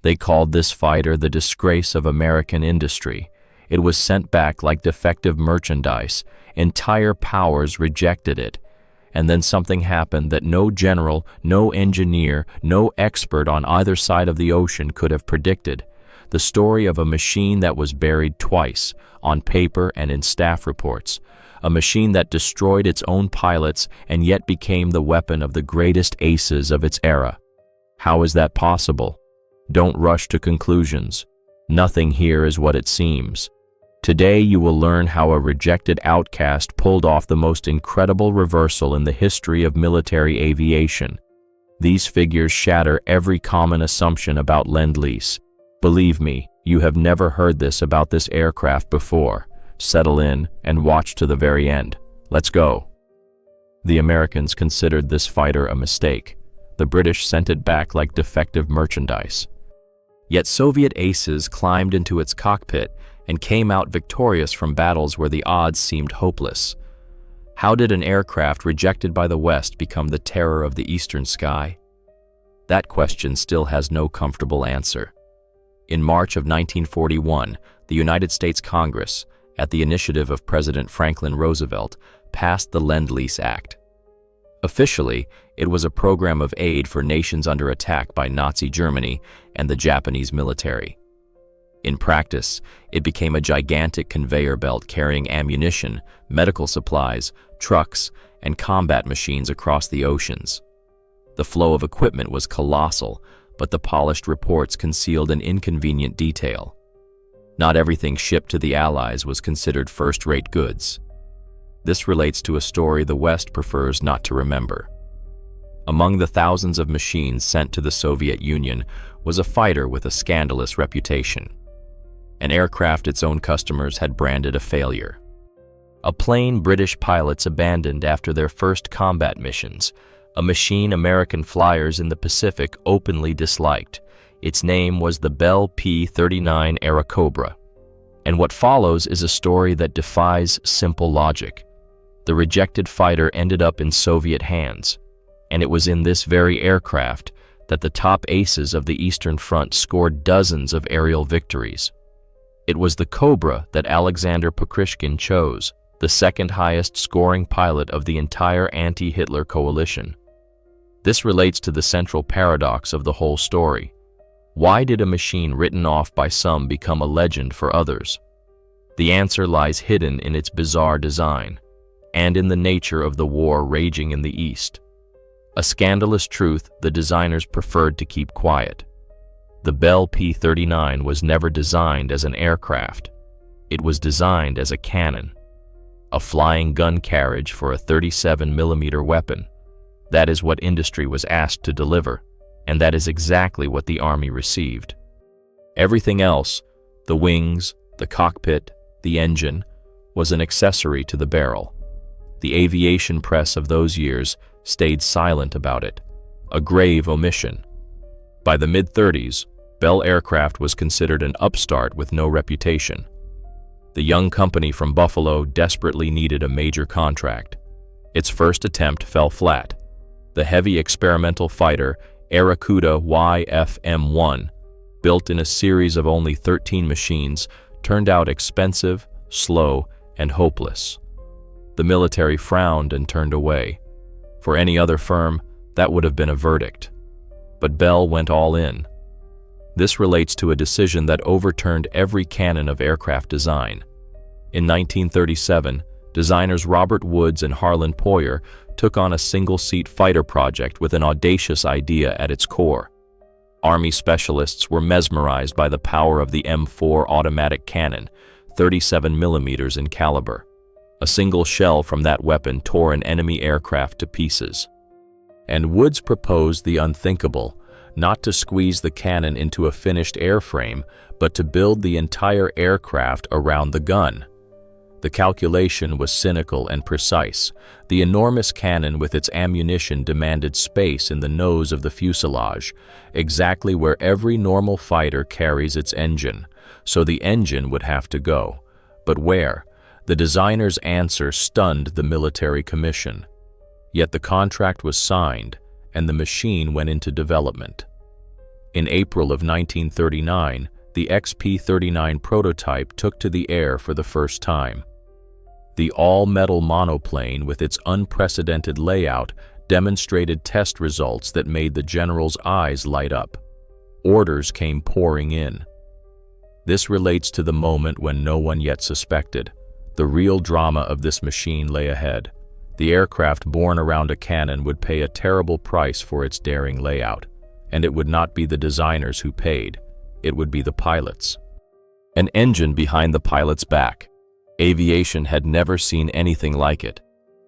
They called this fighter the disgrace of American industry. It was sent back like defective merchandise. Entire powers rejected it. And then something happened that no general, no engineer, no expert on either side of the ocean could have predicted. The story of a machine that was buried twice, on paper and in staff reports. A machine that destroyed its own pilots and yet became the weapon of the greatest aces of its era. How is that possible? Don't rush to conclusions. Nothing here is what it seems. Today you will learn how a rejected outcast pulled off the most incredible reversal in the history of military aviation. These figures shatter every common assumption about Lend-Lease. Believe me, you have never heard this about this aircraft before. Settle in and watch to the very end. Let's go. The Americans considered this fighter a mistake. The British sent it back like defective merchandise. Yet Soviet aces climbed into its cockpit and came out victorious from battles where the odds seemed hopeless. How did an aircraft rejected by the West become the terror of the eastern sky? That question still has no comfortable answer. In March of 1941, the United States Congress, at the initiative of President Franklin Roosevelt, passed the Lend-Lease Act. Officially, it was a program of aid for nations under attack by Nazi Germany and the Japanese military. In practice, it became a gigantic conveyor belt carrying ammunition, medical supplies, trucks, and combat machines across the oceans. The flow of equipment was colossal, but the polished reports concealed an inconvenient detail. Not everything shipped to the Allies was considered first-rate goods. This relates to a story the West prefers not to remember. Among the thousands of machines sent to the Soviet Union was a fighter with a scandalous reputation. An aircraft its own customers had branded a failure. A plane British pilots abandoned after their first combat missions, a machine American flyers in the Pacific openly disliked. Its name was the Bell P-39 Airacobra. And what follows is a story that defies simple logic. The rejected fighter ended up in Soviet hands, and it was in this very aircraft that the top aces of the Eastern Front scored dozens of aerial victories. It was the Cobra that Alexander Pokryshkin chose, the second highest scoring pilot of the entire anti-Hitler coalition. This relates to the central paradox of the whole story. Why did a machine written off by some become a legend for others? The answer lies hidden in its bizarre design, and in the nature of the war raging in the East. A scandalous truth the designers preferred to keep quiet. The Bell P-39 was never designed as an aircraft. It was designed as a cannon, a flying gun carriage for a 37mm weapon. That is what industry was asked to deliver, and that is exactly what the Army received. Everything else, the wings, the cockpit, the engine, was an accessory to the barrel. The aviation press of those years stayed silent about it, a grave omission. By the mid-30s, Bell Aircraft was considered an upstart with no reputation. The young company from Buffalo desperately needed a major contract. Its first attempt fell flat. The heavy experimental fighter Airacobra YFM-1, built in a series of only 13 machines, turned out expensive, slow, and hopeless. The military frowned and turned away. For any other firm, that would have been a verdict. But Bell went all in. This relates to a decision that overturned every canon of aircraft design. In 1937, designers Robert Woods and Harlan Poyer took on a single-seat fighter project with an audacious idea at its core. Army specialists were mesmerized by the power of the M4 automatic cannon, 37mm in caliber. A single shell from that weapon tore an enemy aircraft to pieces. And Woods proposed the unthinkable, not to squeeze the cannon into a finished airframe, but to build the entire aircraft around the gun. The calculation was cynical and precise. The enormous cannon with its ammunition demanded space in the nose of the fuselage, exactly where every normal fighter carries its engine, so the engine would have to go. But where? The designer's answer stunned the military commission. Yet the contract was signed, and the machine went into development. In April of 1939, the XP-39 prototype took to the air for the first time. The all-metal monoplane with its unprecedented layout demonstrated test results that made the general's eyes light up. Orders came pouring in. This relates to the moment when no one yet suspected. The real drama of this machine lay ahead. The aircraft born around a cannon would pay a terrible price for its daring layout, and it would not be the designers who paid, it would be the pilots. An engine behind the pilot's back. Aviation had never seen anything like it.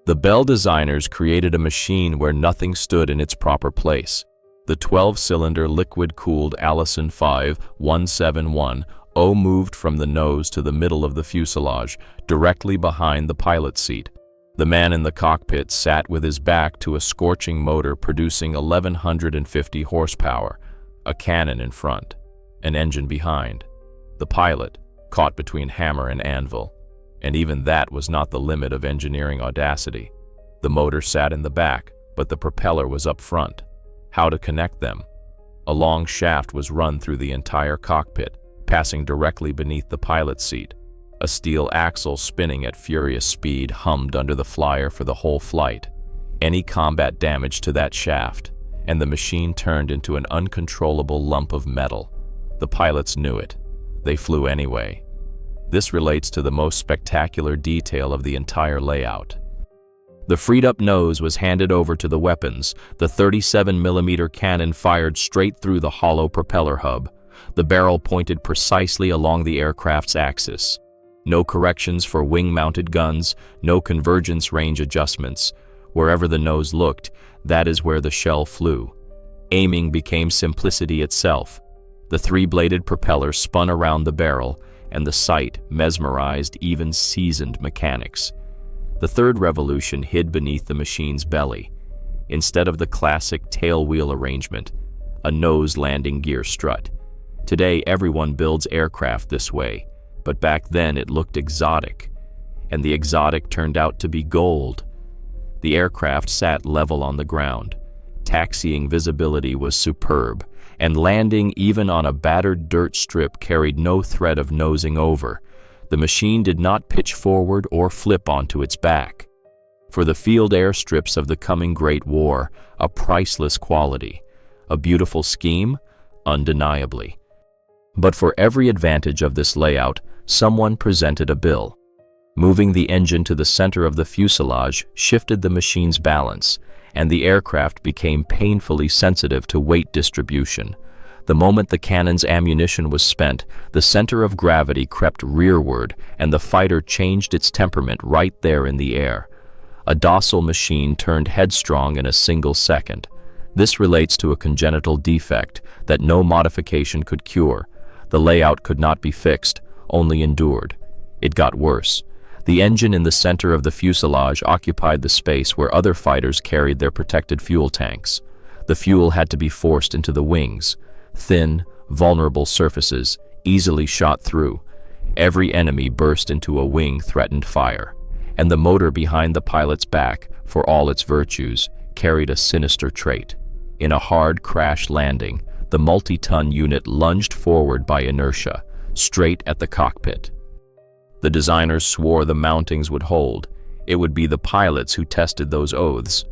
The Bell designers created a machine where nothing stood in its proper place. The 12-cylinder liquid-cooled Allison 5171 moved from the nose to the middle of the fuselage, directly behind the pilot's seat. The man in the cockpit sat with his back to a scorching motor producing 1,150 horsepower, a cannon in front, an engine behind. The pilot, caught between hammer and anvil. And even that was not the limit of engineering audacity. The motor sat in the back, but the propeller was up front. How to connect them? A long shaft was run through the entire cockpit, passing directly beneath the pilot's seat. A steel axle spinning at furious speed hummed under the flyer for the whole flight. Any combat damage to that shaft, and the machine turned into an uncontrollable lump of metal. The pilots knew it. They flew anyway. This relates to the most spectacular detail of the entire layout. The freed-up nose was handed over to the weapons. The 37mm cannon fired straight through the hollow propeller hub. The barrel pointed precisely along the aircraft's axis. No corrections for wing-mounted guns, no convergence range adjustments. Wherever the nose looked, that is where the shell flew. Aiming became simplicity itself. The three-bladed propeller spun around the barrel, and the sight mesmerized even seasoned mechanics. The third revolution hid beneath the machine's belly. Instead of the classic tailwheel arrangement, a nose landing gear strut. Today, everyone builds aircraft this way, but back then it looked exotic, and the exotic turned out to be gold. The aircraft sat level on the ground. Taxiing visibility was superb, and landing even on a battered dirt strip carried no threat of nosing over. The machine did not pitch forward or flip onto its back. For the field airstrips of the coming Great War, a priceless quality. A beautiful scheme? Undeniably. But for every advantage of this layout, someone presented a bill. Moving the engine to the center of the fuselage shifted the machine's balance, and the aircraft became painfully sensitive to weight distribution. The moment the cannon's ammunition was spent, the center of gravity crept rearward, and the fighter changed its temperament right there in the air. A docile machine turned headstrong in a single second. This relates to a congenital defect that no modification could cure. The layout could not be fixed, only endured. It got worse. The engine in the center of the fuselage occupied the space where other fighters carried their protected fuel tanks. The fuel had to be forced into the wings. Thin, vulnerable surfaces, easily shot through. Every enemy burst into a wing-threatened fire. And the motor behind the pilot's back, for all its virtues, carried a sinister trait. In a hard crash landing, the multi-ton unit lunged forward by inertia, straight at the cockpit. The designers swore the mountings would hold. It would be the pilots who tested those oaths.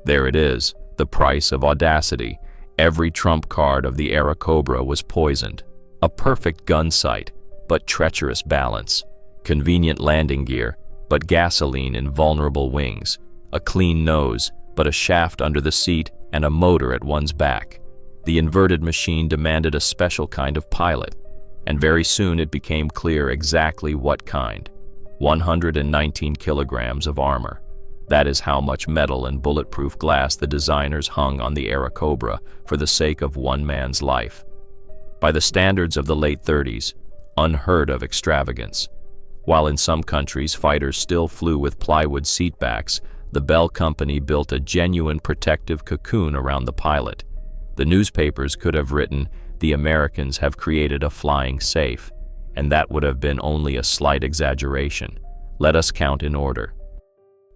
There it is, the price of audacity. Every trump card of the Airacobra was poisoned. A perfect gun sight, but treacherous balance. Convenient landing gear, but gasoline in vulnerable wings. A clean nose, but a shaft under the seat and a motor at one's back. The inverted machine demanded a special kind of pilot, and very soon it became clear exactly what kind. 119 kilograms of armor. That is how much metal and bulletproof glass the designers hung on the Airacobra for the sake of one man's life. By the standards of the late 30s, unheard of extravagance. While in some countries fighters still flew with plywood seatbacks, the Bell Company built a genuine protective cocoon around the pilot. The newspapers could have written, "The Americans have created a flying safe," and that would have been only a slight exaggeration. Let us count in order.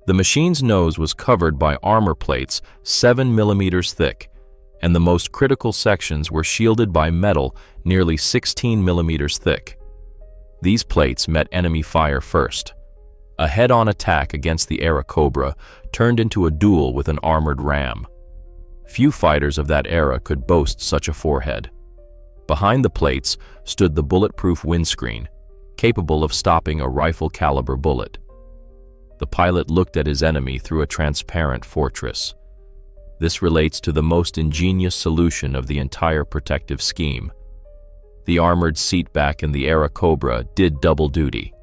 The machine's nose was covered by armor plates 7 millimeters thick. and the most critical sections were shielded by metal nearly 16 millimeters thick. These plates met enemy fire first. A head-on attack against the Airacobra turned into a duel with an armored ram. Few fighters of that era could boast such a forehead. Behind the plates stood the bulletproof windscreen, capable of stopping a rifle-caliber bullet. The pilot looked at his enemy through a transparent fortress. This relates to the most ingenious solution of the entire protective scheme. The armored seatback in the Airacobra did double duty.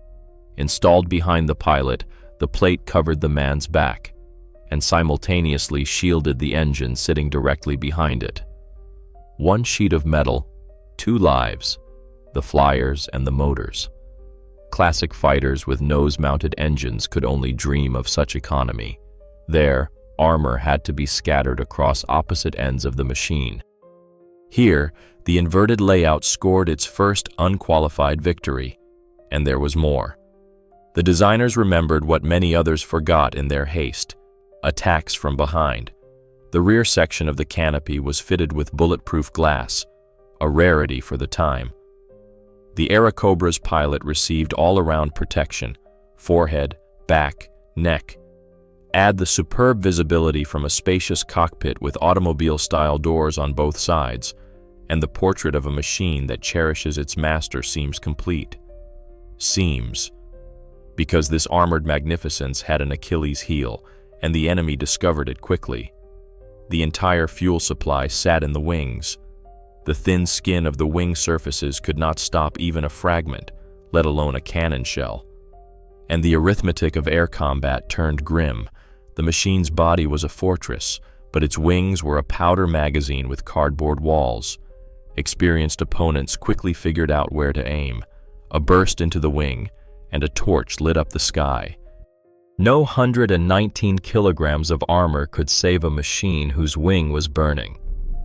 Installed behind the pilot, the plate covered the man's back and simultaneously shielded the engine sitting directly behind it. One sheet of metal, two lives, the flyers and the motors. Classic fighters with nose-mounted engines could only dream of such economy. There, armor had to be scattered across opposite ends of the machine. Here, the inverted layout scored its first unqualified victory, and there was more. The designers remembered what many others forgot in their haste: attacks from behind. The rear section of the canopy was fitted with bulletproof glass, a rarity for the time. The Airacobra's pilot received all-around protection: forehead, back, neck. Add the superb visibility from a spacious cockpit with automobile-style doors on both sides, and the portrait of a machine that cherishes its master seems complete. Seems, because this armored magnificence had an Achilles heel, and the enemy discovered it quickly. The entire fuel supply sat in the wings. The thin skin of the wing surfaces could not stop even a fragment, let alone a cannon shell. And the arithmetic of air combat turned grim. The machine's body was a fortress, but its wings were a powder magazine with cardboard walls. Experienced opponents quickly figured out where to aim. A burst into the wing, and a torch lit up the sky. No 119 kilograms of armor could save a machine whose wing was burning.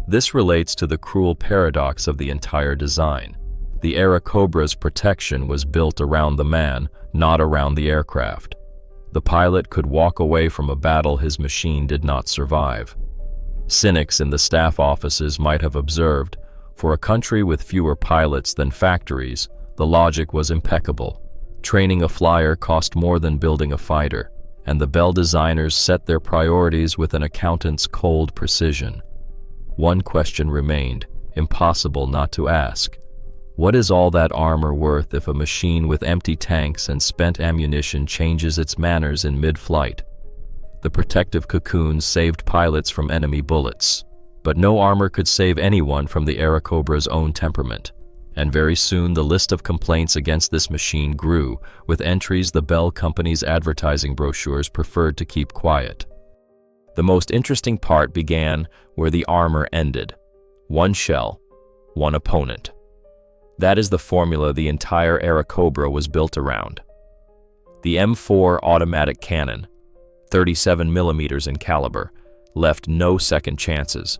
This relates to the cruel paradox of the entire design. The Airacobra's protection was built around the man, not around the aircraft. The pilot could walk away from a battle his machine did not survive. Cynics in the staff offices might have observed, for a country with fewer pilots than factories, the logic was impeccable. Training a flyer cost more than building a fighter, and the Bell designers set their priorities with an accountant's cold precision. One question remained, impossible not to ask. What is all that armor worth if a machine with empty tanks and spent ammunition changes its manners in mid-flight? The protective cocoons saved pilots from enemy bullets, but no armor could save anyone from the Airacobra's own temperament. And very soon the list of complaints against this machine grew, with entries the Bell Company's advertising brochures preferred to keep quiet. The most interesting part began where the armor ended. One shell, one opponent. That is the formula the entire Airacobra was built around. The M4 automatic cannon, 37 millimeters in caliber, left no second chances.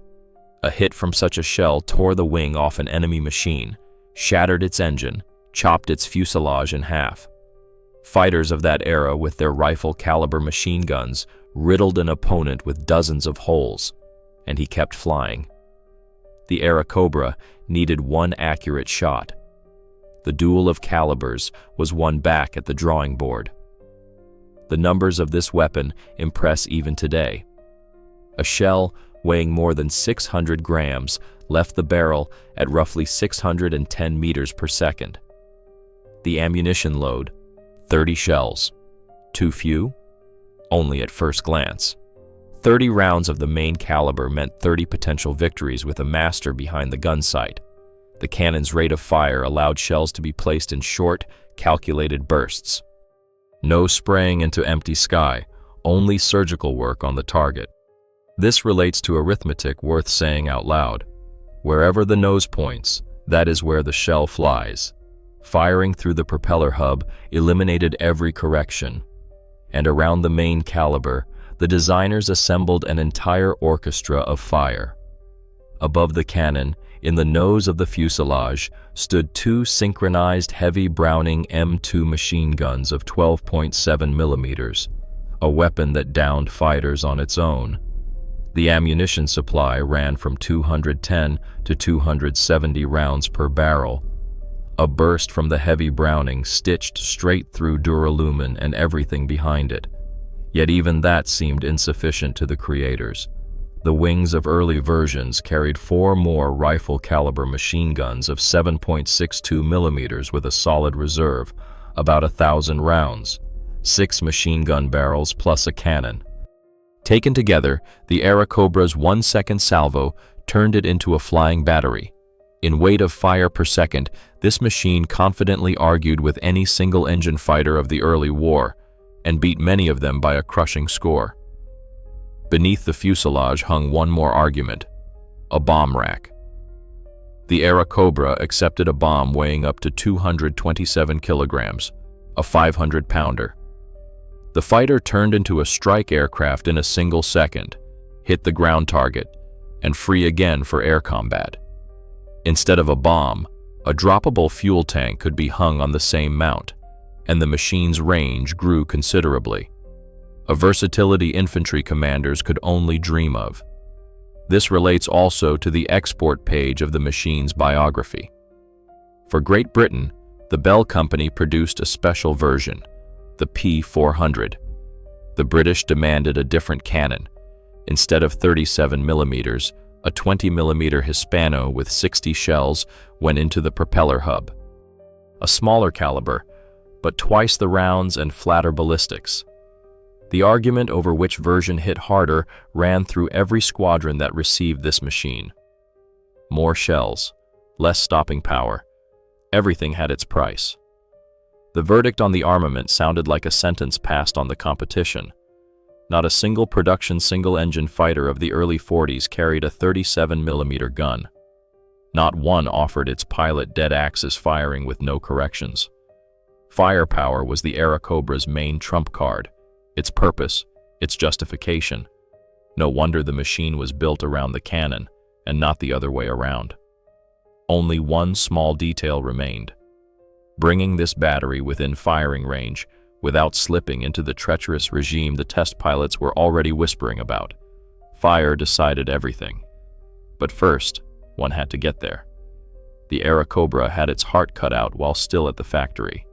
A hit from such a shell tore the wing off an enemy machine, shattered its engine, chopped its fuselage in half. Fighters of that era with their rifle-caliber machine guns riddled an opponent with dozens of holes, and he kept flying. The Airacobra needed one accurate shot. The duel of calibers was won back at the drawing board. The numbers of this weapon impress even today. A shell weighing more than 600 grams left the barrel at roughly 610 meters per second. The ammunition load, 30 shells. Too few? Only at first glance. 30 rounds of the main caliber meant 30 potential victories with a master behind the gun sight. The cannon's rate of fire allowed shells to be placed in short, calculated bursts. No spraying into empty sky, only surgical work on the target. This relates to arithmetic worth saying out loud. Wherever the nose points, that is where the shell flies. Firing through the propeller hub eliminated every correction. And around the main caliber, the designers assembled an entire orchestra of fire. Above the cannon, in the nose of the fuselage, stood two synchronized heavy Browning M2 machine guns of 12.7 millimeters, a weapon that downed fighters on its own. The ammunition supply ran from 210 to 270 rounds per barrel. A burst from the heavy Browning stitched straight through duralumin and everything behind it. Yet even that seemed insufficient to the creators. The wings of early versions carried 4 more rifle-caliber machine guns of 7.62 millimeters with a solid reserve, about 1,000 rounds, 6 machine gun barrels plus a cannon. Taken together, the Airacobra's 1-second salvo turned it into a flying battery. In weight of fire per second, this machine confidently argued with any single-engine fighter of the early war, and beat many of them by a crushing score. Beneath the fuselage hung one more argument: a bomb rack. The Airacobra accepted a bomb weighing up to 227 kilograms, a 500-pounder. The fighter turned into a strike aircraft in a single second, hit the ground target, and free again for air combat. Instead of a bomb, a droppable fuel tank could be hung on the same mount, and the machine's range grew considerably. A versatility infantry commanders could only dream of. This relates also to the export page of the machine's biography. For Great Britain, the Bell Company produced a special version, the P400. The British demanded a different cannon. Instead of 37 millimeters, a 20 millimeter Hispano with 60 shells went into the propeller hub. A smaller caliber, but twice the rounds and flatter ballistics. The argument over which version hit harder ran through every squadron that received this machine. More shells, less stopping power. Everything had its price. The verdict on the armament sounded like a sentence passed on the competition. Not a single production single-engine fighter of the early 40s carried a 37 millimeter gun. Not one offered its pilot dead axis firing with no corrections. Firepower was the Airacobra's main trump card, its purpose, its justification. No wonder the machine was built around the cannon, and not the other way around. Only one small detail remained: bringing this battery within firing range without slipping into the treacherous regime the test pilots were already whispering about. Fire decided everything. But first, one had to get there. The Airacobra had its heart cut out while still at the factory.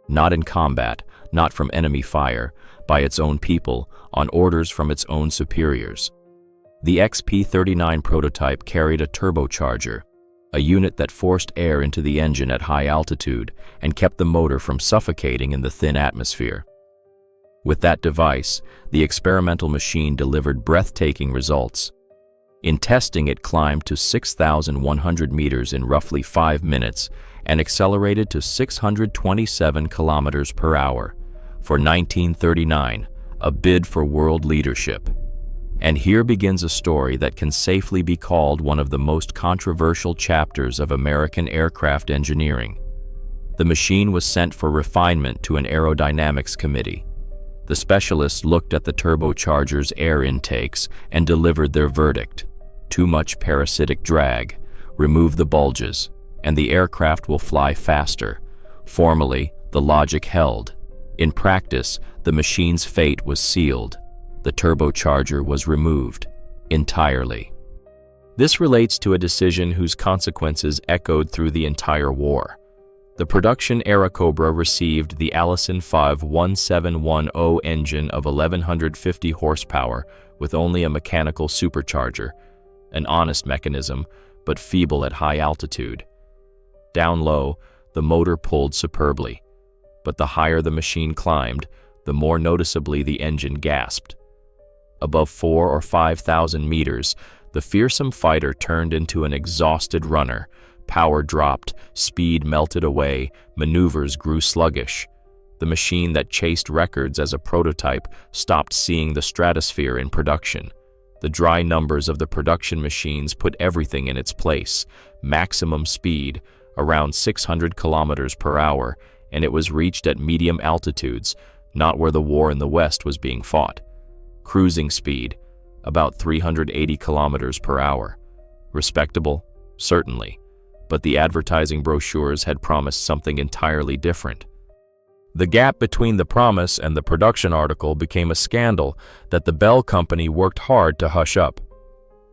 Not in combat, not from enemy fire, by its own people, on orders from its own superiors. The XP-39 prototype carried a turbocharger, a unit that forced air into the engine at high altitude and kept the motor from suffocating in the thin atmosphere. With that device, the experimental machine delivered breathtaking results. In testing, it climbed to 6,100 meters in roughly 5 minutes and accelerated to 627 kilometers per hour. For 1939, a bid for world leadership. And here begins a story that can safely be called one of the most controversial chapters of American aircraft engineering. The machine was sent for refinement to an aerodynamics committee. The specialists looked at the turbocharger's air intakes and delivered their verdict: too much parasitic drag, remove the bulges, and the aircraft will fly faster. Formally, the logic held. In practice, the machine's fate was sealed. The turbocharger was removed entirely. This relates to a decision whose consequences echoed through the entire war. The production Airacobra received the Allison 5-1710 engine of 1,150 horsepower with only a mechanical supercharger, an honest mechanism, but feeble at high altitude. Down low, the motor pulled superbly, but the higher the machine climbed, the more noticeably the engine gasped. Above 4,000 or 5,000 meters, the fearsome fighter turned into an exhausted runner. Power dropped, speed melted away, maneuvers grew sluggish. The machine that chased records as a prototype stopped seeing the stratosphere in production. The dry numbers of the production machines put everything in its place. Maximum speed, around 600 kilometers per hour, and it was reached at medium altitudes, not where the war in the West was being fought. Cruising speed, about 380 kilometers per hour. Respectable? Certainly. But the advertising brochures had promised something entirely different. The gap between the promise and the production article became a scandal that the Bell Company worked hard to hush up.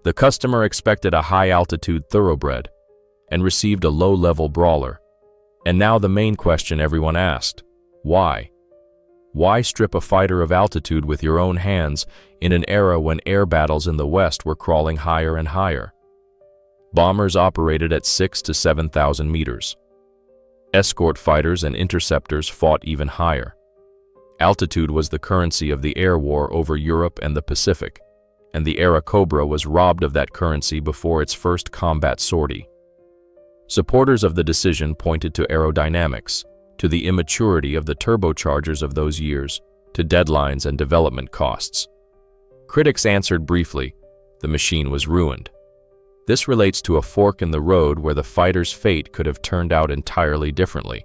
The customer expected a high-altitude thoroughbred and received a low-level brawler. And now the main question everyone asked: why? Why strip a fighter of altitude with your own hands in an era when air battles in the West were crawling higher and higher? Bombers operated at 6,000 to 7,000 meters. Escort fighters and interceptors fought even higher. Altitude was the currency of the air war over Europe and the Pacific, and the Airacobra was robbed of that currency before its first combat sortie. Supporters of the decision pointed to aerodynamics, to the immaturity of the turbochargers of those years, to deadlines and development costs. Critics answered briefly: the machine was ruined. This relates to a fork in the road where the fighter's fate could have turned out entirely differently.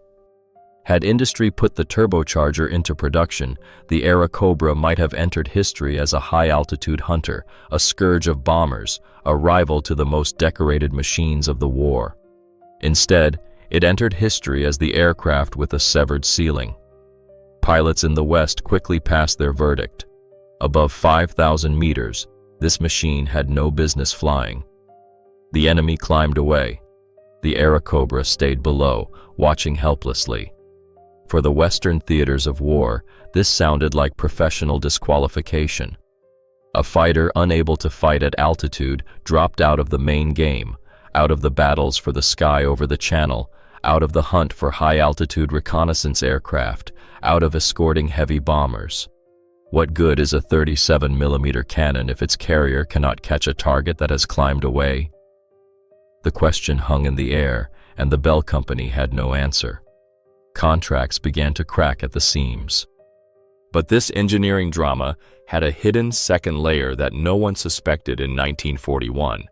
Had industry put the turbocharger into production, the Airacobra might have entered history as a high-altitude hunter, a scourge of bombers, a rival to the most decorated machines of the war. Instead, it entered history as the aircraft with a severed ceiling. Pilots in the West quickly passed their verdict. Above 5,000 meters, this machine had no business flying. The enemy climbed away. The Airacobra stayed below, watching helplessly. For the Western theaters of war, this sounded like professional disqualification. A fighter unable to fight at altitude dropped out of the main game, out of the battles for the sky over the channel, out of the hunt for high-altitude reconnaissance aircraft, out of escorting heavy bombers. What good is a 37mm cannon if its carrier cannot catch a target that has climbed away? The question hung in the air, and the Bell Company had no answer. Contracts began to crack at the seams. But this engineering drama had a hidden second layer that no one suspected in 1941.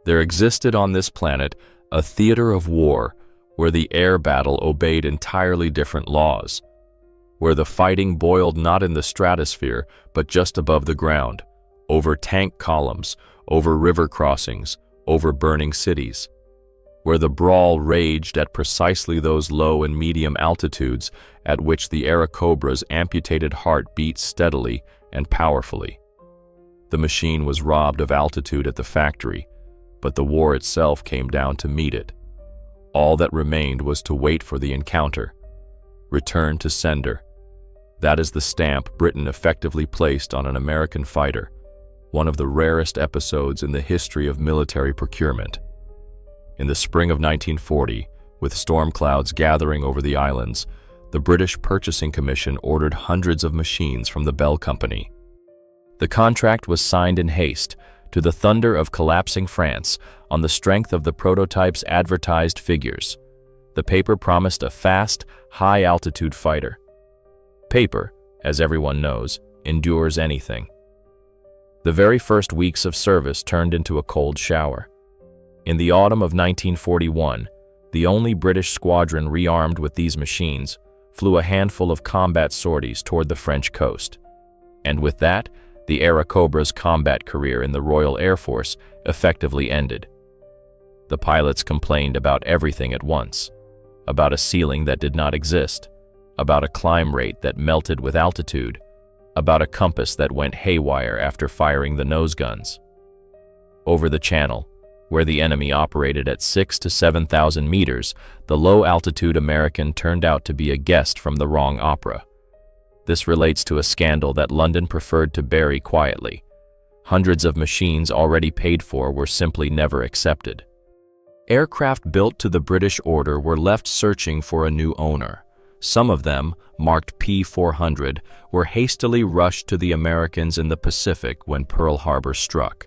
There existed on this planet a theater of war where the air battle obeyed entirely different laws, where the fighting boiled not in the stratosphere but just above the ground, over tank columns, over river crossings, over burning cities, where the brawl raged at precisely those low and medium altitudes at which the Airacobra's amputated heart beat steadily and powerfully. The machine was robbed of altitude at the factory, but the war itself came down to meet it. All that remained was to wait for the encounter. Return to sender. That is the stamp Britain effectively placed on an American fighter, one of the rarest episodes in the history of military procurement. In the spring of 1940, with storm clouds gathering over the islands, the British Purchasing Commission ordered hundreds of machines from the Bell Company. The contract was signed in haste, to the thunder of collapsing France, on the strength of the prototype's advertised figures. The paper promised a fast, high-altitude fighter. Paper, as everyone knows, endures anything. The very first weeks of service turned into a cold shower. In the autumn of 1941, the only British squadron rearmed with these machines flew a handful of combat sorties toward the French coast. And with that, the Airacobra's combat career in the Royal Air Force effectively ended. The pilots complained about everything at once, about a ceiling that did not exist, about a climb rate that melted with altitude, about a compass that went haywire after firing the nose guns. Over the channel, where the enemy operated at 6,000 to 7,000 meters, the low-altitude American turned out to be a guest from the wrong opera. This relates to a scandal that London preferred to bury quietly. Hundreds of machines already paid for were simply never accepted. Aircraft built to the British order were left searching for a new owner. Some of them, marked P-400, were hastily rushed to the Americans in the Pacific when Pearl Harbor struck.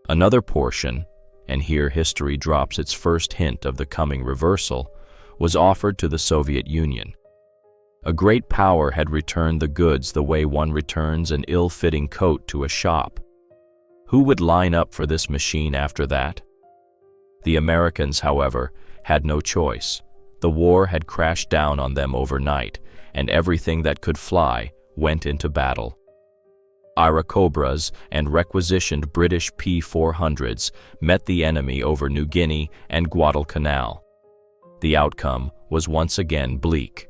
Another portion, and here history drops its first hint of the coming reversal, was offered to the Soviet Union. A great power had returned the goods the way one returns an ill-fitting coat to a shop. Who would line up for this machine after that? The Americans, however, had no choice. The war had crashed down on them overnight, and everything that could fly went into battle. Airacobras and requisitioned British P-400s met the enemy over New Guinea and Guadalcanal. The outcome was once again bleak.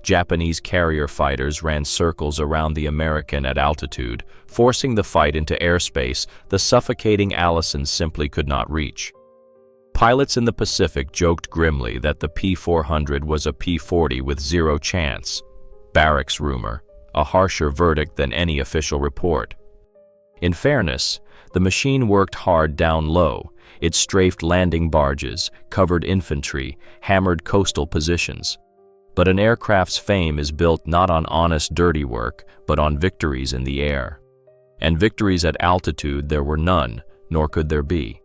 Japanese carrier fighters ran circles around the American at altitude, forcing the fight into airspace the suffocating Allisons simply could not reach. Pilots in the Pacific joked grimly that the P-400 was a P-40 with zero chance. Barracks rumor, a harsher verdict than any official report. In fairness, the machine worked hard down low. It strafed landing barges, covered infantry, hammered coastal positions. But an aircraft's fame is built not on honest dirty work, but on victories in the air. And victories at altitude there were none, nor could there be.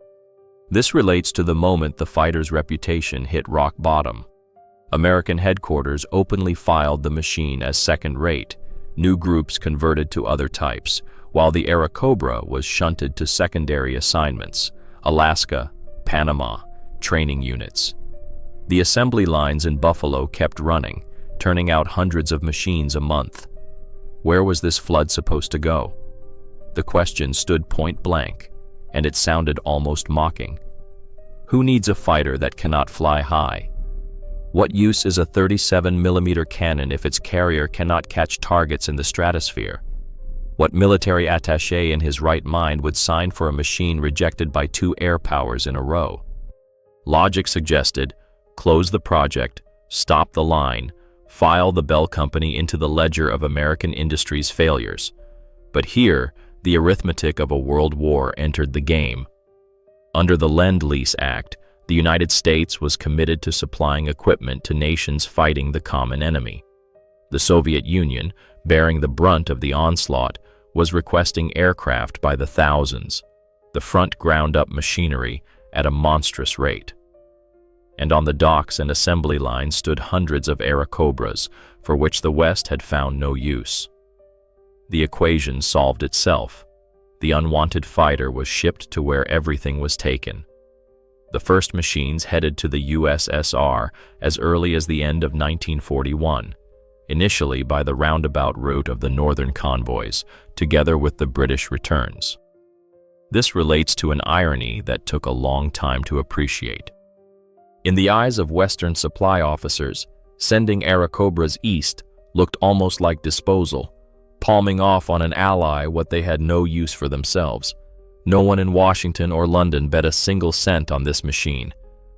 This relates to the moment the fighter's reputation hit rock bottom. American headquarters openly filed the machine as second-rate. New groups converted to other types, while the Airacobra was shunted to secondary assignments, Alaska, Panama, training units. The assembly lines in Buffalo kept running, turning out hundreds of machines a month. Where was this flood supposed to go? The question stood point blank, and it sounded almost mocking. Who needs a fighter that cannot fly high? What use is a 37mm cannon if its carrier cannot catch targets in the stratosphere? What military attaché in his right mind would sign for a machine rejected by 2 air powers in a row? Logic suggested, close the project, stop the line, file the Bell Company into the ledger of American industry's failures. But here, the arithmetic of a world war entered the game. Under the Lend-Lease Act, the United States was committed to supplying equipment to nations fighting the common enemy. The Soviet Union, bearing the brunt of the onslaught, was requesting aircraft by the thousands. The front ground up machinery at a monstrous rate. And on the docks and assembly lines stood hundreds of Airacobras, for which the West had found no use. The equation solved itself. The unwanted fighter was shipped to where everything was taken. The first machines headed to the USSR as early as the end of 1941, initially by the roundabout route of the northern convoys, together with the British returns. This relates to an irony that took a long time to appreciate. In the eyes of Western supply officers, sending Airacobras east looked almost like disposal, palming off on an ally what they had no use for themselves. No one in Washington or London bet a single cent on this machine.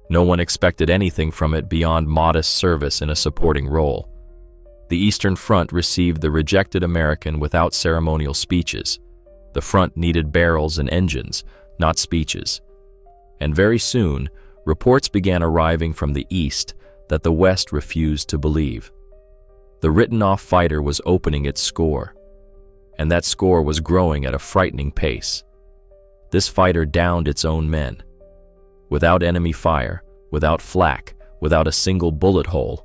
No one expected anything from it beyond modest service in a supporting role. The Eastern Front received the rejected American without ceremonial speeches. The front needed barrels and engines, not speeches. And very soon, reports began arriving from the East that the West refused to believe. The written-off fighter was opening its score, and that score was growing at a frightening pace. This fighter downed its own men. Without enemy fire, without flak, without a single bullet hole,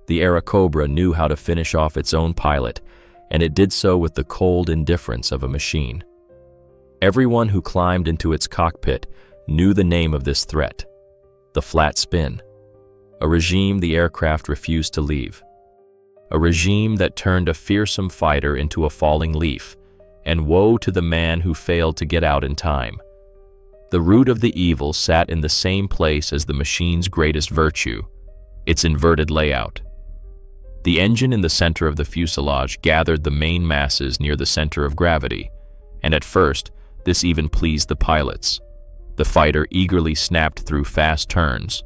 the Airacobra knew how to finish off its own pilot, and it did so with the cold indifference of a machine. Everyone who climbed into its cockpit knew the name of this threat: the flat spin. A regime the aircraft refused to leave. A regime that turned a fearsome fighter into a falling leaf, and woe to the man who failed to get out in time. The root of the evil sat in the same place as the machine's greatest virtue, its inverted layout. The engine in the center of the fuselage gathered the main masses near the center of gravity, and at first, this even pleased the pilots. The fighter eagerly snapped through fast turns.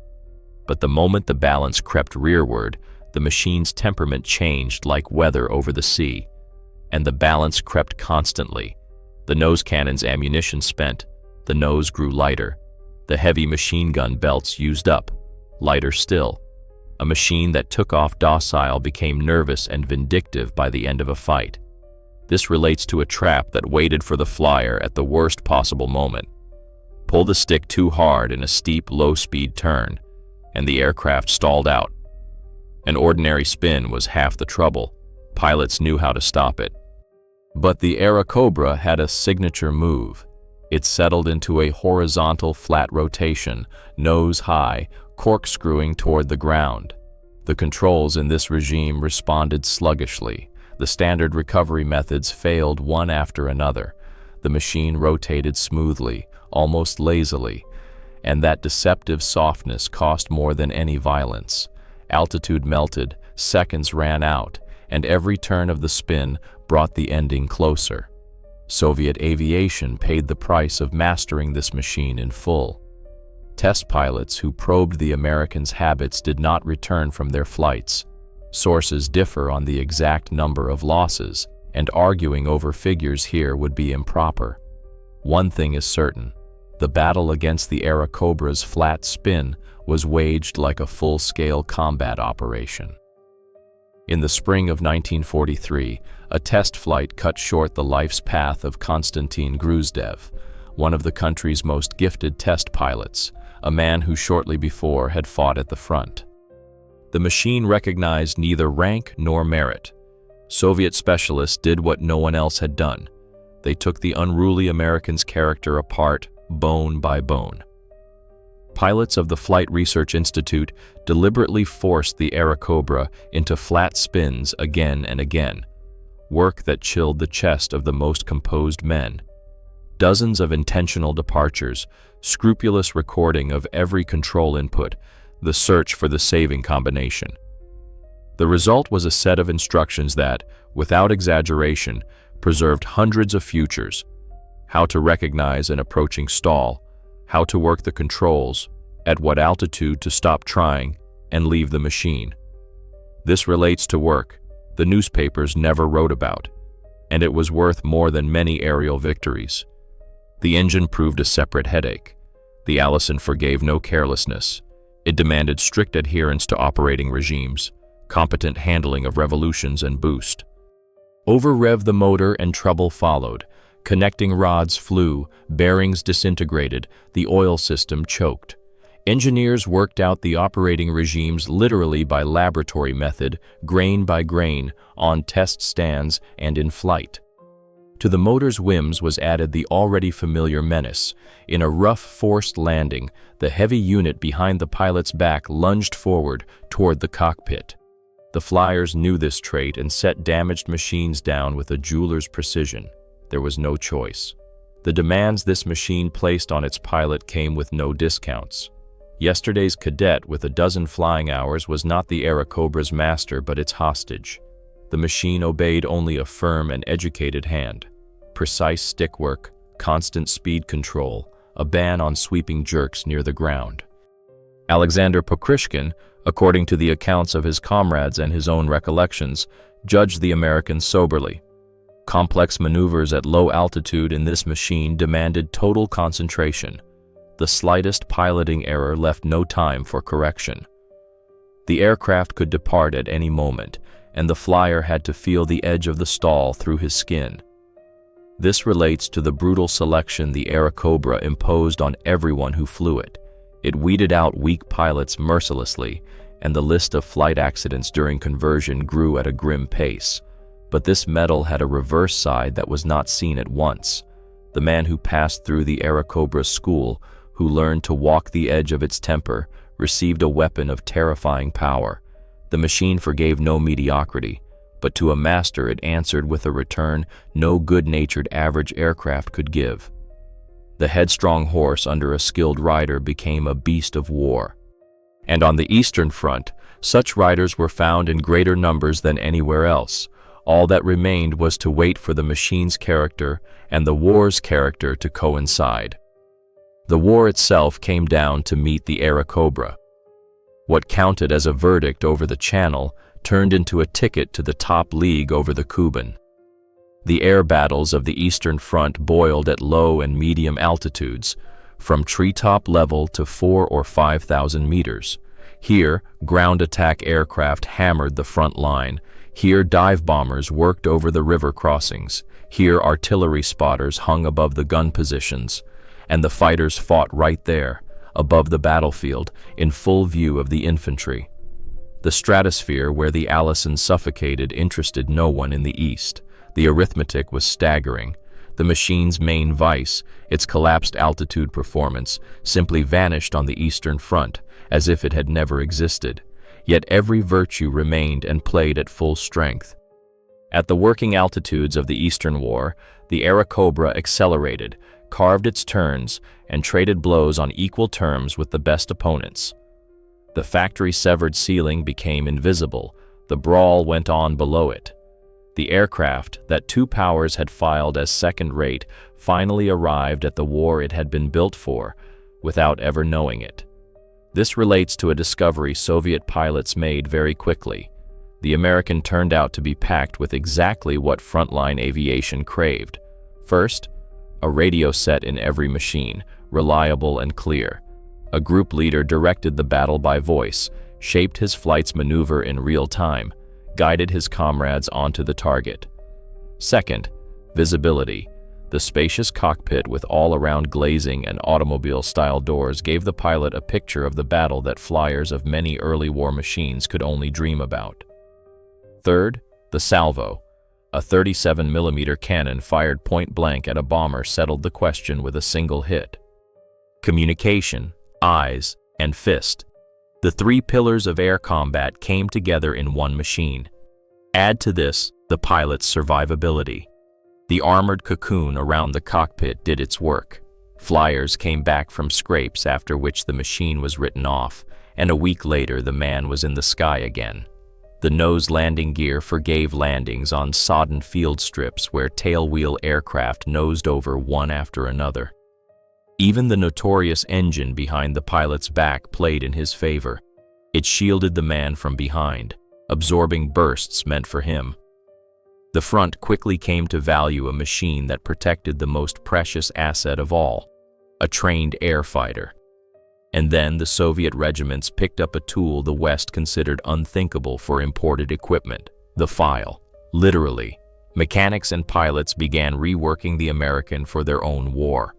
But the moment the balance crept rearward, the machine's temperament changed like weather over the sea, and the balance crept constantly. The nose cannon's ammunition spent, the nose grew lighter. The heavy machine gun belts used up, lighter still. A machine that took off docile became nervous and vindictive by the end of a fight. This relates to a trap that waited for the flyer at the worst possible moment. Pull the stick too hard in a steep, low-speed turn, and the aircraft stalled out. An ordinary spin was half the trouble. Pilots knew how to stop it. But the Airacobra had a signature move. It settled into a horizontal flat rotation, nose high, corkscrewing toward the ground. The controls in this regime responded sluggishly. The standard recovery methods failed one after another. The machine rotated smoothly, almost lazily, and that deceptive softness cost more than any violence. Altitude melted, seconds ran out, and every turn of the spin brought the ending closer. Soviet aviation paid the price of mastering this machine in full. Test pilots who probed the Americans' habits did not return from their flights. Sources differ on the exact number of losses, and arguing over figures here would be improper. One thing is certain: the battle against the Airacobra's flat spin was waged like a full-scale combat operation. In the spring of 1943, a test flight cut short the life's path of Konstantin Gruzdev, one of the country's most gifted test pilots, a man who shortly before had fought at the front. The machine recognized neither rank nor merit. Soviet specialists did what no one else had done. They took the unruly American's character apart, bone by bone. Pilots of the Flight Research Institute deliberately forced the Airacobra into flat spins again and again, work that chilled the chest of the most composed men. Dozens of intentional departures, scrupulous recording of every control input, the search for the saving combination. The result was a set of instructions that, without exaggeration, preserved hundreds of futures: how to recognize an approaching stall, how to work the controls, at what altitude to stop trying, and leave the machine. This relates to work the newspapers never wrote about, and it was worth more than many aerial victories. The engine proved a separate headache. The Allison forgave no carelessness. It demanded strict adherence to operating regimes, competent handling of revolutions and boost. Over-rev the motor and trouble followed. Connecting rods flew, bearings disintegrated, the oil system choked. Engineers worked out the operating regimes literally by laboratory method, grain by grain, on test stands and in flight. To the motor's whims was added the already familiar menace. In a rough, forced landing, the heavy unit behind the pilot's back lunged forward toward the cockpit. The flyers knew this trait and set damaged machines down with a jeweler's precision. There was no choice. The demands this machine placed on its pilot came with no discounts. Yesterday's cadet with a dozen flying hours was not the Airacobra's master but its hostage. The machine obeyed only a firm and educated hand. Precise stick work, constant speed control, a ban on sweeping jerks near the ground. Alexander Pokryshkin, according to the accounts of his comrades and his own recollections, judged the Americans soberly. Complex maneuvers at low altitude in this machine demanded total concentration. The slightest piloting error left no time for correction. The aircraft could depart at any moment, and the flyer had to feel the edge of the stall through his skin. This relates to the brutal selection the Airacobra imposed on everyone who flew it. It weeded out weak pilots mercilessly, and the list of flight accidents during conversion grew at a grim pace. But this medal had a reverse side that was not seen at once. The man who passed through the Airacobra school, who learned to walk the edge of its temper, received a weapon of terrifying power. The machine forgave no mediocrity, but to a master it answered with a return no good-natured average aircraft could give. The headstrong horse under a skilled rider became a beast of war. And on the Eastern Front, such riders were found in greater numbers than anywhere else. All that remained was to wait for the machine's character and the war's character to coincide. The war itself came down to meet the Airacobra. What counted as a verdict over the Channel turned into a ticket to the top league over the Kuban. The air battles of the Eastern Front boiled at low and medium altitudes, from treetop level to 4,000 or 5,000 meters. Here, ground attack aircraft hammered the front line. Here, dive bombers worked over the river crossings. Here, artillery spotters hung above the gun positions. And the fighters fought right there, above the battlefield, in full view of the infantry. The stratosphere where the Allison suffocated interested no one in the East. The arithmetic was staggering. The machine's main vice, its collapsed altitude performance, simply vanished on the Eastern Front, as if it had never existed. Yet every virtue remained and played at full strength. At the working altitudes of the Eastern War, the Airacobra accelerated, carved its turns, and traded blows on equal terms with the best opponents. The factory-severed ceiling became invisible. The brawl went on below it. The aircraft that two powers had filed as second-rate finally arrived at the war it had been built for, without ever knowing it. This relates to a discovery Soviet pilots made very quickly. The American turned out to be packed with exactly what frontline aviation craved. First, a radio set in every machine, reliable and clear. A group leader directed the battle by voice, shaped his flight's maneuver in real time, guided his comrades onto the target. Second, visibility. The spacious cockpit with all-around glazing and automobile-style doors gave the pilot a picture of the battle that flyers of many early war machines could only dream about. Third, the salvo. A 37mm cannon fired point-blank at a bomber settled the question with a single hit. Communication, eyes, and fist. The three pillars of air combat came together in one machine. Add to this the pilot's survivability. The armored cocoon around the cockpit did its work. Flyers came back from scrapes after which the machine was written off, and a week later the man was in the sky again. The nose landing gear forgave landings on sodden field strips where tailwheel aircraft nosed over one after another. Even the notorious engine behind the pilot's back played in his favor. It shielded the man from behind, absorbing bursts meant for him. The front quickly came to value a machine that protected the most precious asset of all, a trained air fighter. And then the Soviet regiments picked up a tool the West considered unthinkable for imported equipment, the file. Literally, mechanics and pilots began reworking the American for their own war.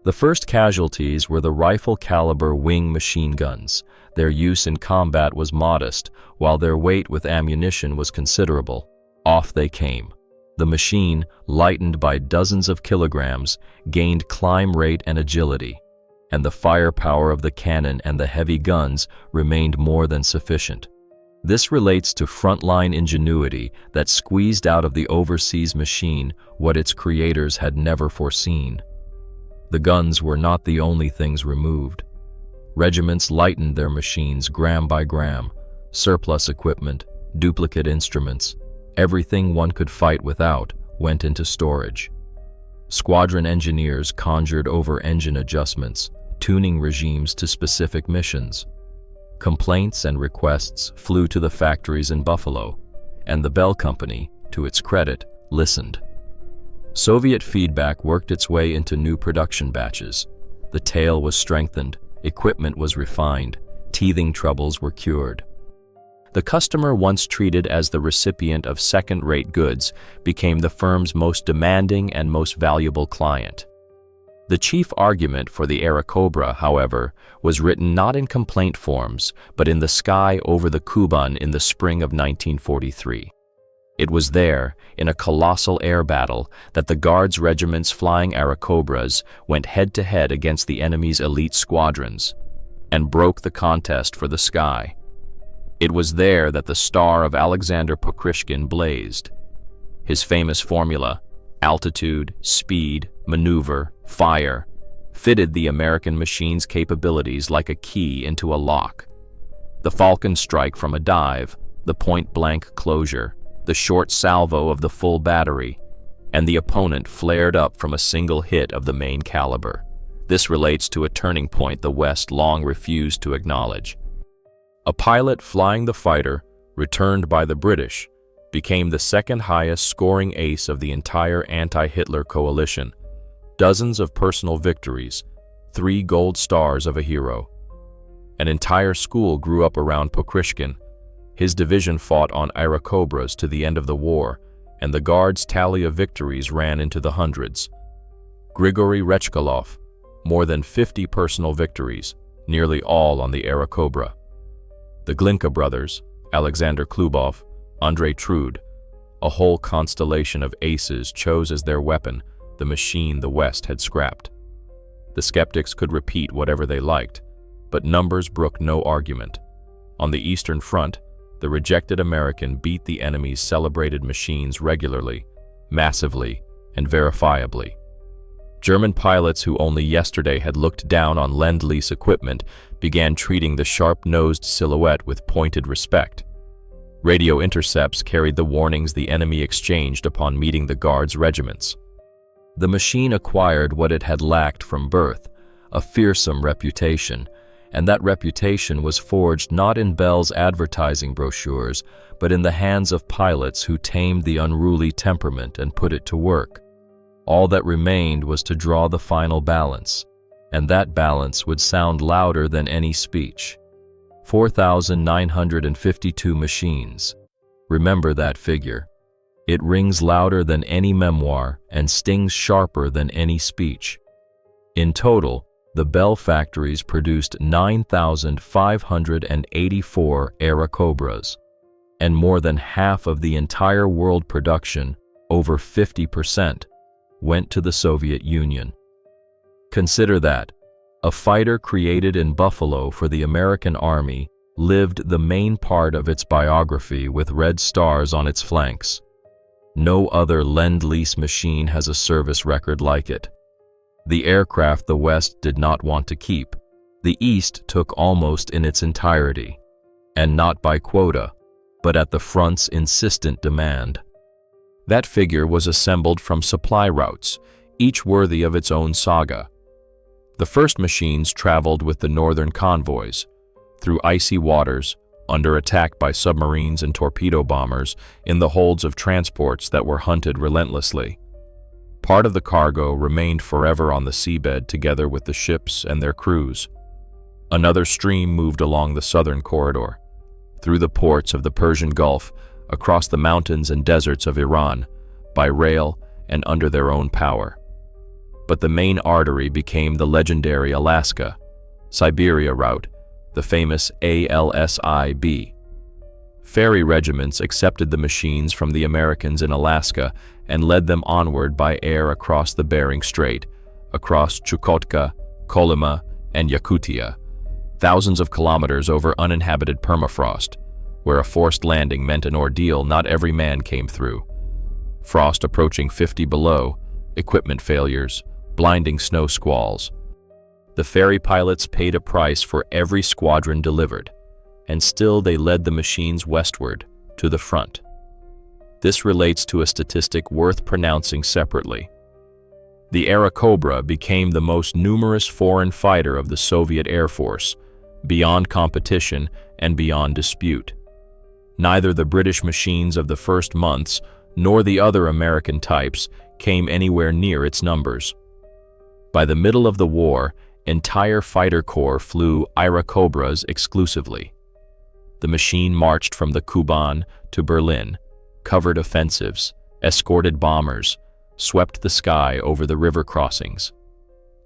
The first casualties were the rifle-caliber wing machine guns. Their use in combat was modest, while their weight with ammunition was considerable. Off they came. The machine, lightened by dozens of kilograms, gained climb rate and agility, and the firepower of the cannon and the heavy guns remained more than sufficient. This relates to frontline ingenuity that squeezed out of the overseas machine what its creators had never foreseen. The guns were not the only things removed. Regiments lightened their machines gram by gram, surplus equipment, duplicate instruments, everything one could fight without went into storage. Squadron engineers conjured over engine adjustments, tuning regimes to specific missions. Complaints and requests flew to the factories in Buffalo, and the Bell Company, to its credit, listened. Soviet feedback worked its way into new production batches. The tail was strengthened, equipment was refined, teething troubles were cured. The customer, once treated as the recipient of second-rate goods, became the firm's most demanding and most valuable client. The chief argument for the Airacobra, however, was written not in complaint forms, but in the sky over the Kuban in the spring of 1943. It was there, in a colossal air battle, that the Guards regiments flying Airacobras went head-to-head against the enemy's elite squadrons, and broke the contest for the sky. It was there that the star of Alexander Pokryshkin blazed. His famous formula, altitude, speed, maneuver, fire, fitted the American machine's capabilities like a key into a lock. The Falcon strike from a dive, the point-blank closure, the short salvo of the full battery, and the opponent flared up from a single hit of the main caliber. This relates to a turning point the West long refused to acknowledge. A pilot flying the fighter, returned by the British, became the second highest scoring ace of the entire anti-Hitler coalition. Dozens of personal victories, 3 gold stars of a hero. An entire school grew up around Pokryshkin. His division fought on Airacobras to the end of the war, and the Guards' tally of victories ran into the hundreds. Grigory Rechkalov, more than 50 personal victories, nearly all on the Airacobra. The Glinka brothers, Alexander Klubov, Andrei Trud, a whole constellation of aces chose as their weapon the machine the West had scrapped. The skeptics could repeat whatever they liked, but numbers brooked no argument. On the Eastern Front, the rejected American beat the enemy's celebrated machines regularly, massively, and verifiably. German pilots who only yesterday had looked down on Lend-Lease equipment began treating the sharp-nosed silhouette with pointed respect. Radio intercepts carried the warnings the enemy exchanged upon meeting the Guards' regiments. The machine acquired what it had lacked from birth, a fearsome reputation, and that reputation was forged not in Bell's advertising brochures, but in the hands of pilots who tamed the unruly temperament and put it to work. All that remained was to draw the final balance, and that balance would sound louder than any speech. 4,952 machines. Remember that figure. It rings louder than any memoir and stings sharper than any speech. In total, the Bell factories produced 9,584 Airacobras, and more than half of the entire world production, over 50%, went to the Soviet Union. Consider that a fighter created in Buffalo for the American Army lived the main part of its biography with red stars on its flanks. No other Lend-Lease machine has a service record like it. The aircraft the West did not want to keep, the East took almost in its entirety, and not by quota, but at the front's insistent demand. That figure was assembled from supply routes, each worthy of its own saga. The first machines traveled with the northern convoys, through icy waters, under attack by submarines and torpedo bombers, in the holds of transports that were hunted relentlessly. Part of the cargo remained forever on the seabed together with the ships and their crews. Another stream moved along the southern corridor, through the ports of the Persian Gulf, across the mountains and deserts of Iran, by rail and under their own power. But the main artery became the legendary Alaska, Siberia route, the famous ALSIB. Ferry regiments accepted the machines from the Americans in Alaska and led them onward by air across the Bering Strait, across Chukotka, Kolyma, and Yakutia, thousands of kilometers over uninhabited permafrost, where a forced landing meant an ordeal not every man came through. Frost approaching 50 below, equipment failures, blinding snow squalls. The ferry pilots paid a price for every squadron delivered, and still they led the machines westward, to the front. This relates to a statistic worth pronouncing separately. The Airacobra became the most numerous foreign fighter of the Soviet Air Force, beyond competition and beyond dispute. Neither the British machines of the first months nor the other American types came anywhere near its numbers. By the middle of the war, entire fighter corps flew Airacobras exclusively. The machine marched from the Kuban to Berlin, covered offensives, escorted bombers, swept the sky over the river crossings.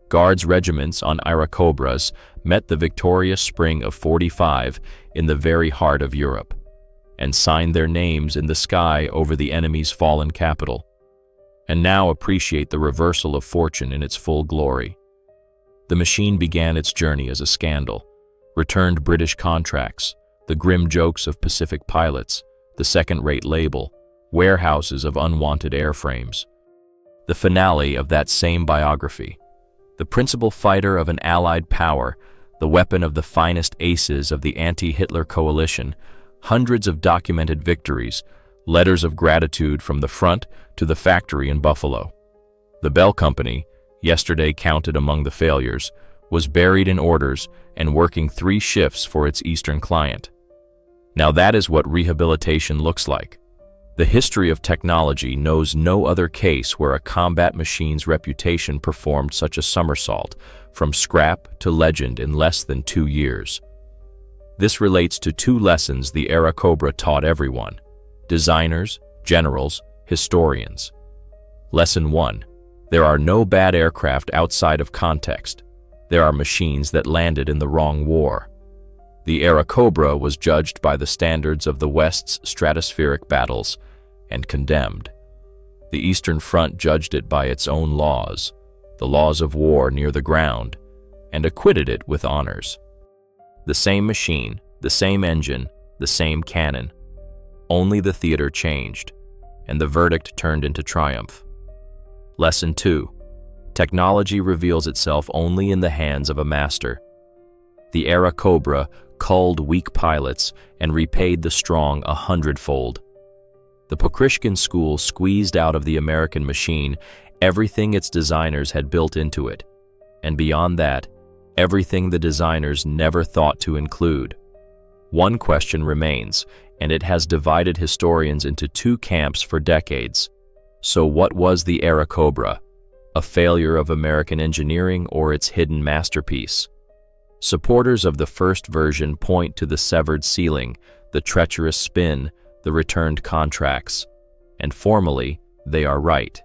Guards regiments on Airacobras met the victorious spring of '45 in the very heart of Europe, and signed their names in the sky over the enemy's fallen capital, and now appreciate the reversal of fortune in its full glory. The machine began its journey as a scandal, returned British contracts, the grim jokes of Pacific pilots, the second-rate label, warehouses of unwanted airframes. The finale of that same biography, the principal fighter of an allied power, the weapon of the finest aces of the anti-Hitler coalition, hundreds of documented victories, letters of gratitude from the front to the factory in Buffalo. The Bell Company, yesterday counted among the failures, was buried in orders and working 3 shifts for its eastern client. Now that is what rehabilitation looks like. The history of technology knows no other case where a combat machine's reputation performed such a somersault, from scrap to legend in less than 2 years. This relates to 2 lessons the Airacobra taught everyone: designers, generals, historians. Lesson 1. There are no bad aircraft outside of context. There are machines that landed in the wrong war. The Airacobra was judged by the standards of the West's stratospheric battles and condemned. The Eastern Front judged it by its own laws, the laws of war near the ground, and acquitted it with honors. The same machine, the same engine, the same cannon. Only the theater changed, and the verdict turned into triumph. Lesson 2. Technology reveals itself only in the hands of a master. The Airacobra culled weak pilots and repaid the strong 100-fold. The Pokryshkin school squeezed out of the American machine everything its designers had built into it, and beyond that, everything the designers never thought to include. One question remains, and it has divided historians into two camps for decades. So what was the Airacobra? A failure of American engineering or its hidden masterpiece? Supporters of the first version point to the severed ceiling, the treacherous spin, the returned contracts, and formally, they are right.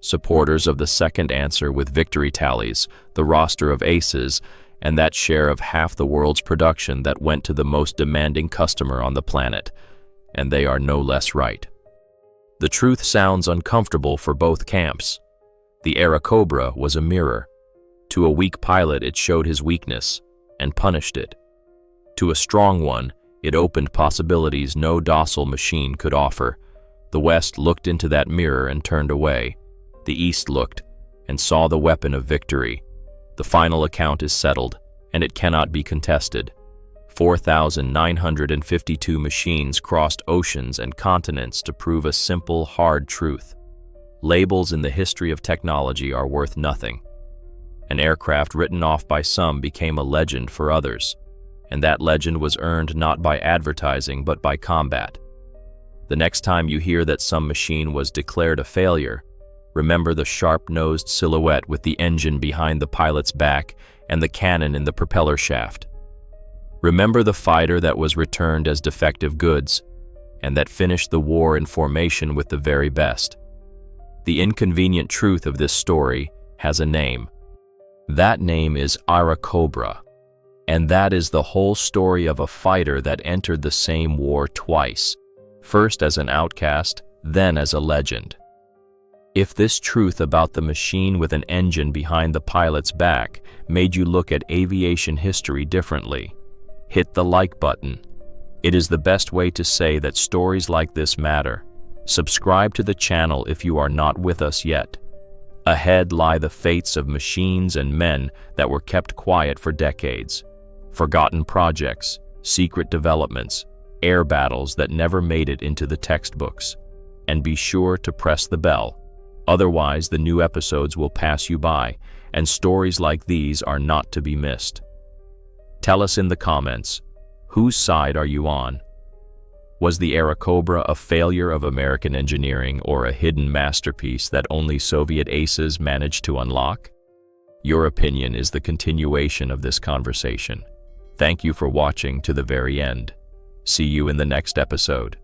Supporters of the second answer with victory tallies, the roster of aces, and that share of half the world's production that went to the most demanding customer on the planet, and they are no less right. The truth sounds uncomfortable for both camps. The Airacobra was a mirror. To a weak pilot, it showed his weakness and punished it. To a strong one, it opened possibilities no docile machine could offer. The West looked into that mirror and turned away. The East looked and saw the weapon of victory. The final account is settled, and it cannot be contested. 4,952 machines crossed oceans and continents to prove a simple, hard truth. Labels in the history of technology are worth nothing. An aircraft written off by some became a legend for others, and that legend was earned not by advertising but by combat. The next time you hear that some machine was declared a failure, remember the sharp-nosed silhouette with the engine behind the pilot's back and the cannon in the propeller shaft. Remember the fighter that was returned as defective goods and that finished the war in formation with the very best. The inconvenient truth of this story has a name. That name is Airacobra, and that is the whole story of a fighter that entered the same war twice, first as an outcast, then as a legend. If this truth about the machine with an engine behind the pilot's back made you look at aviation history differently, hit the like button. It is the best way to say that stories like this matter. Subscribe to the channel if you are not with us yet. Ahead lie the fates of machines and men that were kept quiet for decades. Forgotten projects, secret developments, air battles that never made it into the textbooks. And be sure to press the bell. Otherwise, the new episodes will pass you by, and stories like these are not to be missed. Tell us in the comments, whose side are you on? Was the Airacobra a failure of American engineering or a hidden masterpiece that only Soviet aces managed to unlock? Your opinion is the continuation of this conversation. Thank you for watching to the very end. See you in the next episode.